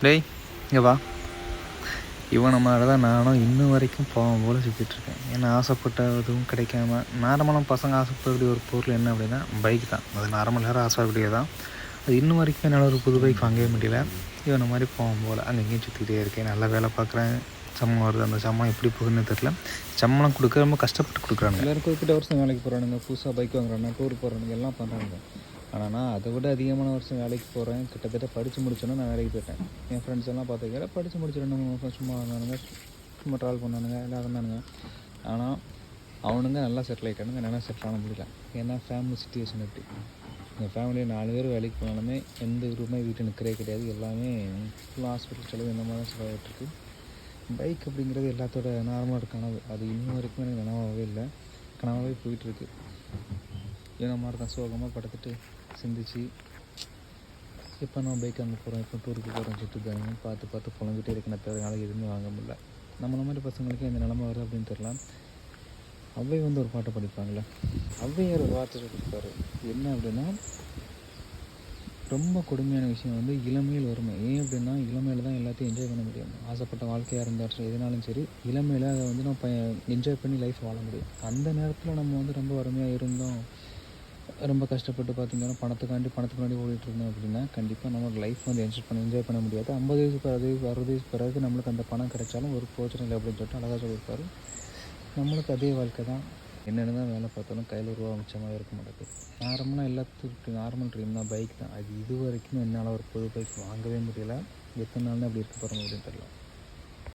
டேய் இங்கே வா. இவனை மாதிரி தான் நானும் இன்னும் வரைக்கும் போகும் போல் சுற்றிட்டுருக்கேன். ஏன்னா ஆசைப்பட்ட எதுவும் கிடைக்காம நார்மலாக பசங்க ஆசைப்படக்கூடிய ஒரு பொருள் என்ன அப்படின்னா பைக் தான். அது நார்மல் நேரம் ஆசைப்படியே தான். அது இன்னும் வரைக்கும் என்னால் ஒரு புது பைக் வாங்கவே முடியல. இவனை மாதிரி போகும் போல் அங்கே இங்கேயும் சுற்றிக்கிட்டே இருக்கேன். நல்லா வேலை பார்க்குறேன், சம்பளம் வருது. அந்த சம்பளம் எப்படி போகுதுன்னு தெரில. சம்பளம் கொடுக்க ரொம்ப கஷ்டப்பட்டு கொடுக்குறாங்க. எல்லோரும் குறிப்பிட்ட வருஷம் வேலைக்கு போகிறானுங்க, புதுசாக பைக் வாங்குறானுங்க, டூர் போகிறானுங்க, எல்லாம் பண்ணுறானுங்க. ஆனால் நான் அதை விட அதிகமான வருஷம் வேலைக்கு போகிறேன். கிட்டத்தட்ட படித்து முடிச்சோன்னா நான் வேலைக்கு போயிட்டேன். என் ஃப்ரெண்ட்ஸ் எல்லாம் பார்த்துக்கிற படித்து முடிச்சு 2-3 வருஷம் சும்மா இருந்தானுங்க, சும்மா ட்ராவல் பண்ணானுங்க, எல்லாம் இருந்தானுங்க. ஆனால் அவனுங்க நல்லா செட்டில் ஆகிட்டானுங்க, நல்லா செட்டில் ஆன முடியல. ஏன்னா ஃபேமிலி சுச்சுவேஷன் எப்படி, எங்கள் ஃபேமிலியில் 4 பேர் வேலைக்கு போனாலுமே எந்த விருப்பமே வீட்டில் நிற்கிறே கிடையாது. எல்லாமே ஃபுல்லாக ஹாஸ்பிட்டல் செலவு இந்த மாதிரி தான் செலவாகிட்டுருக்கு. பைக் அப்படிங்கிறது எல்லாத்தோட நார்மலாக ஒரு கனவு. அது இன்னும் வரைக்கும் எனக்கு கனவாகவே இல்லை, கனவாகவே போயிட்டுருக்கு. ஏன்னா மாதிரி தான் சோகமாக படுத்துட்டு சிந்திச்சு இப்போ நம்ம பைக் அங்கே போகிறோம், இப்போ டூருக்கு போகிறோம், சுற்றுதாங்க பார்த்து புலம்பிகிட்டே இருக்கணும். தவிர நாளைக்கு எதுவுமே வாங்க முடியல. நம்மள மாதிரி பசங்களுக்கு எந்த நிலமை வருது அப்படின்னு தெரில. அவ்வை ஒரு பாட்டை படிப்பாங்களே, ஔவையார் ஒரு வார்த்தை சொல்லியிருப்பார். என்ன அப்படின்னா, ரொம்ப கொடுமையான விஷயம் இளமையில் வறுமை. ஏன் அப்படின்னா இளமையில் தான் எல்லாத்தையும் என்ஜாய் பண்ண முடியும். ஆசைப்பட்ட வாழ்க்கையாக இருந்தாலும் எதுனாலும் சரி, இளமையில் அதை நம்ம என்ஜாய் பண்ணி லைஃப் வாழ முடியும். அந்த நேரத்தில் நம்ம ரொம்ப வறுமையாக இருந்தோம், ரொம்ப கஷ்டப்பட்டு பார்த்திங்கன்னா பணத்துக்கு முன்னாடி ஓடிட்டு இருந்தோம் அப்படின்னா கண்டிப்பாக நம்மளோட லைஃப் என்ஜாய் பண்ண முடியாது. 50 வயசு 60 வயசு பிறகு நம்மளுக்கு அந்த பணம் கிடைச்சாலும் ஒரு பிரோஜனம் இல்லை அப்படின்னு சொல்லிட்டு அழகாக சொல்லியிருப்பார். நம்மளுக்கு அதே வாழ்க்கை தான். என்னென்ன தான் வேலை பார்த்தாலும் கையில் ரூபா மிச்சமாக இருக்க மாட்டேங்குது. நார்மலாக எல்லாத்துக்கும் நார்மல் ட்ரீம் தான் பைக் தான். அது இது வரைக்கும் என்னால் ஒரு புது பைக் வாங்கவே முடியல. எத்தனை நாள்னு அப்படி இருக்க போகிறோம் அப்படின்னு தெரியல.